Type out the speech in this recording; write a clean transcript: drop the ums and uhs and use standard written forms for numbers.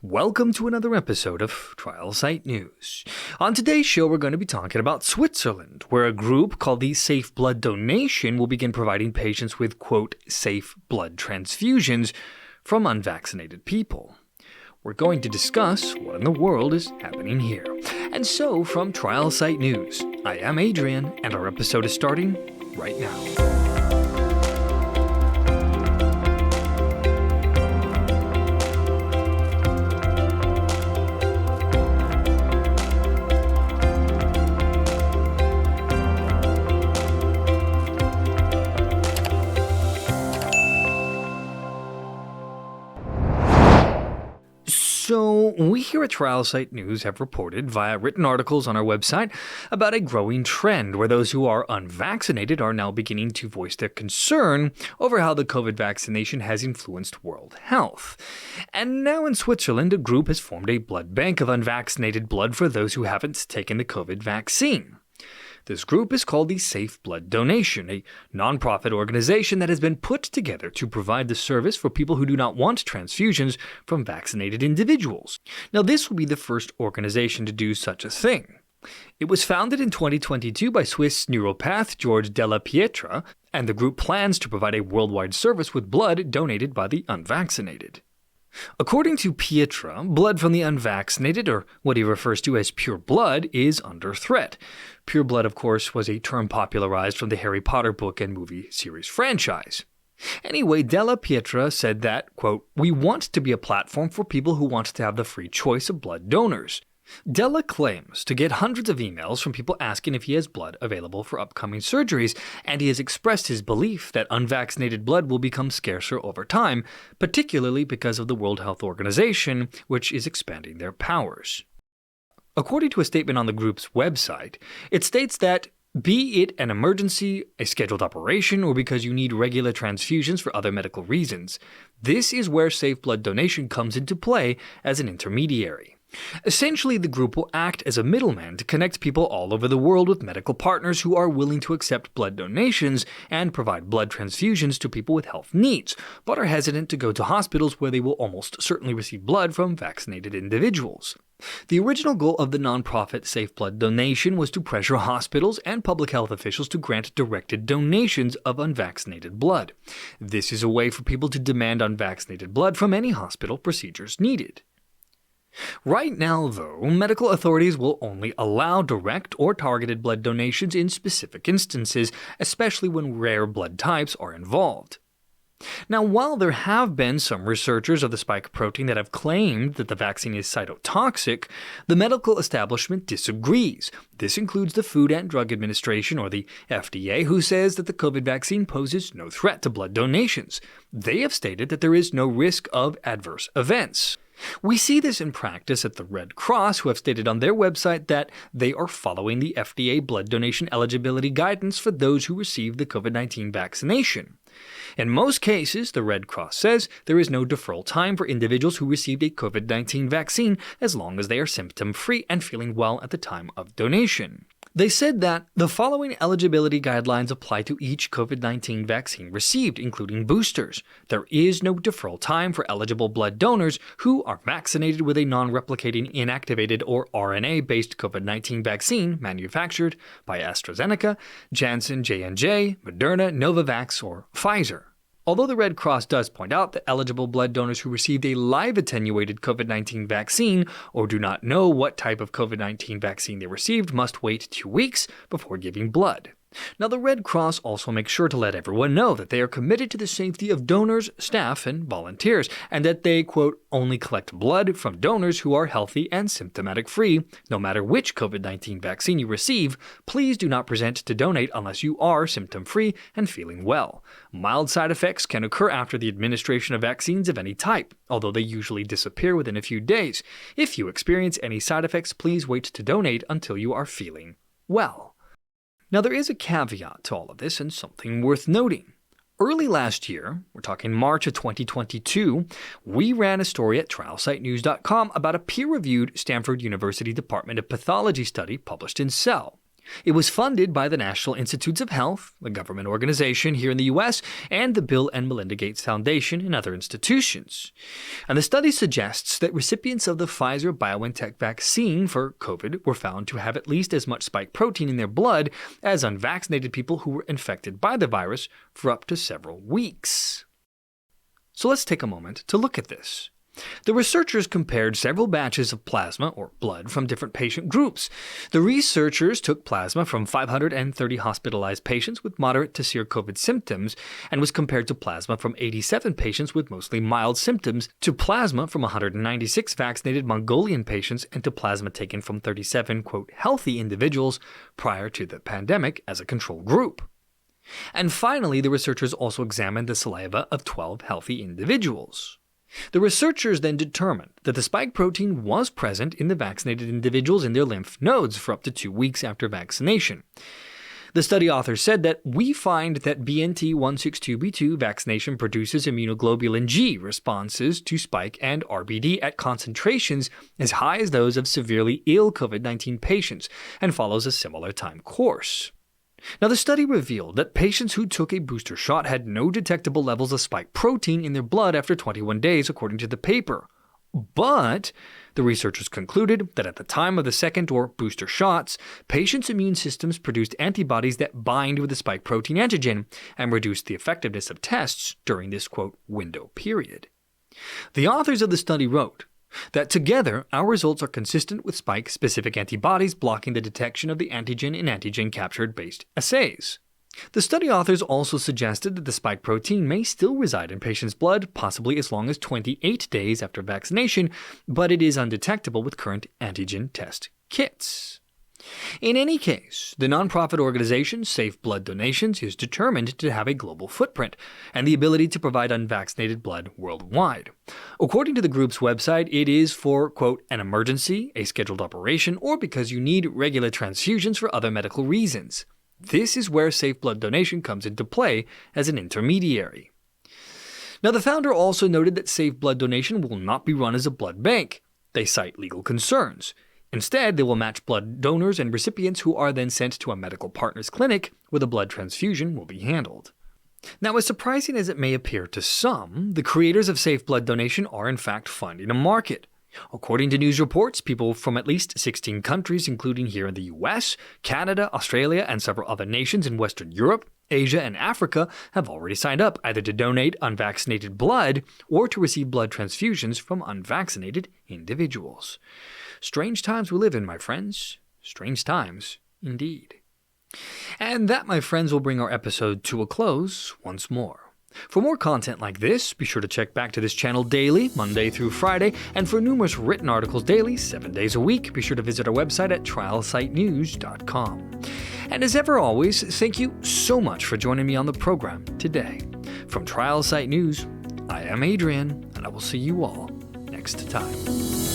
Welcome to another episode of Trial Site News. On today's show, we're going to be talking about Switzerland, where a group called the Safe Blood Donation will begin providing patients with, quote, safe blood transfusions from unvaccinated people. We're going to discuss what in the world is happening here. And so, from Trial Site News, I am Adrian, and our episode is starting right now. So, we here at Trial Site News have reported via written articles on our website about a growing trend where those who are unvaccinated are now beginning to voice their concern over how the COVID vaccination has influenced world health. And now in Switzerland, a group has formed a blood bank of unvaccinated blood for those who haven't taken the COVID vaccine. This group is called the Safe Blood Donation, a non-profit organization that has been put together to provide the service for people who do not want transfusions from vaccinated individuals. Now, this will be the first organization to do such a thing. It was founded in 2022 by Swiss neuropath George Della Pietra, and the group plans to provide a worldwide service with blood donated by the unvaccinated. According to Pietra, blood from the unvaccinated, or what he refers to as pure blood, is under threat. Pure blood, of course, was a term popularized from the Harry Potter book and movie series franchise. Anyway, Della Pietra said that, quote, "We want to be a platform for people who want to have the free choice of blood donors." Della claims to get hundreds of emails from people asking if he has blood available for upcoming surgeries, and he has expressed his belief that unvaccinated blood will become scarcer over time, particularly because of the World Health Organization, which is expanding their powers. According to a statement on the group's website, it states that, be it an emergency, a scheduled operation, or because you need regular transfusions for other medical reasons, this is where Safe Blood Donation comes into play as an intermediary. Essentially, the group will act as a middleman to connect people all over the world with medical partners who are willing to accept blood donations and provide blood transfusions to people with health needs, but are hesitant to go to hospitals where they will almost certainly receive blood from vaccinated individuals. The original goal of the nonprofit Safe Blood Donation was to pressure hospitals and public health officials to grant directed donations of unvaccinated blood. This is a way for people to demand unvaccinated blood from any hospital procedures needed. Right now, though, medical authorities will only allow direct or targeted blood donations in specific instances, especially when rare blood types are involved. Now, while there have been some researchers of the spike protein that have claimed that the vaccine is cytotoxic, the medical establishment disagrees. This includes the Food and Drug Administration, or the FDA, who says that the COVID vaccine poses no threat to blood donations. They have stated that there is no risk of adverse events. We see this in practice at the Red Cross, who have stated on their website that they are following the FDA blood donation eligibility guidance for those who receive the COVID-19 vaccination. In most cases, the Red Cross says there is no deferral time for individuals who received a COVID-19 vaccine as long as they are symptom-free and feeling well at the time of donation. They said that the following eligibility guidelines apply to each COVID-19 vaccine received, including boosters. There is no deferral time for eligible blood donors who are vaccinated with a non-replicating inactivated or RNA-based COVID-19 vaccine manufactured by AstraZeneca, Janssen J&J, Moderna, Novavax, or Pfizer. Although the Red Cross does point out that eligible blood donors who received a live attenuated COVID-19 vaccine or do not know what type of COVID-19 vaccine they received must wait 2 weeks before giving blood. Now, the Red Cross also makes sure to let everyone know that they are committed to the safety of donors, staff, and volunteers, and that they, quote, only collect blood from donors who are healthy and symptomatic-free. No matter which COVID-19 vaccine you receive, please do not present to donate unless you are symptom-free and feeling well. Mild side effects can occur after the administration of vaccines of any type, although they usually disappear within a few days. If you experience any side effects, please wait to donate until you are feeling well. Now, there is a caveat to all of this and something worth noting. Early last year, we're talking March of 2022, we ran a story at trialsitenews.com about a peer-reviewed Stanford University Department of Pathology study published in Cell. It was funded by the National Institutes of Health, a government organization here in the US, and the Bill and Melinda Gates Foundation and other institutions. And the study suggests that recipients of the Pfizer-BioNTech vaccine for COVID were found to have at least as much spike protein in their blood as unvaccinated people who were infected by the virus for up to several weeks. So let's take a moment to look at this. The researchers compared several batches of plasma, or blood, from different patient groups. The researchers took plasma from 530 hospitalized patients with moderate to severe COVID symptoms and was compared to plasma from 87 patients with mostly mild symptoms, to plasma from 196 vaccinated Mongolian patients, and to plasma taken from 37, quote, healthy individuals prior to the pandemic as a control group. And finally, the researchers also examined the saliva of 12 healthy individuals. The researchers then determined that the spike protein was present in the vaccinated individuals in their lymph nodes for up to 2 weeks after vaccination. The study authors said that we find that BNT162b2 vaccination produces immunoglobulin G responses to spike and RBD at concentrations as high as those of severely ill COVID-19 patients and follows a similar time course. Now, the study revealed that patients who took a booster shot had no detectable levels of spike protein in their blood after 21 days, according to the paper. But the researchers concluded that at the time of the second or booster shots, patients' immune systems produced antibodies that bind with the spike protein antigen and reduced the effectiveness of tests during this, quote, window period. The authors of the study wrote that together, our results are consistent with spike-specific antibodies blocking the detection of the antigen in antigen-captured-based assays. The study authors also suggested that the spike protein may still reside in patients' blood, possibly as long as 28 days after vaccination, but it is undetectable with current antigen test kits. In any case, the nonprofit organization Safe Blood Donations is determined to have a global footprint and the ability to provide unvaccinated blood worldwide. According to the group's website, it is for, quote, an emergency, a scheduled operation, or because you need regular transfusions for other medical reasons. This is where Safe Blood Donation comes into play as an intermediary. Now, the founder also noted that Safe Blood Donation will not be run as a blood bank. They cite legal concerns. Instead, they will match blood donors and recipients who are then sent to a medical partner's clinic where the blood transfusion will be handled. Now, as surprising as it may appear to some, the creators of Safe Blood Donation are in fact finding a market. According to news reports, people from at least 16 countries, including here in the US, Canada, Australia, and several other nations in Western Europe, Asia, and Africa have already signed up either to donate unvaccinated blood or to receive blood transfusions from unvaccinated individuals. Strange times we live in, my friends. Strange times indeed. And that, my friends, will bring our episode to a close once more. For more content like this, be sure to check back to this channel daily, Monday through Friday, and for numerous written articles daily, 7 days a week, be sure to visit our website at trialsitenews.com. And as ever always, thank you so much for joining me on the program today. From Trial Site News, I am Adrian, and I will see you all next time.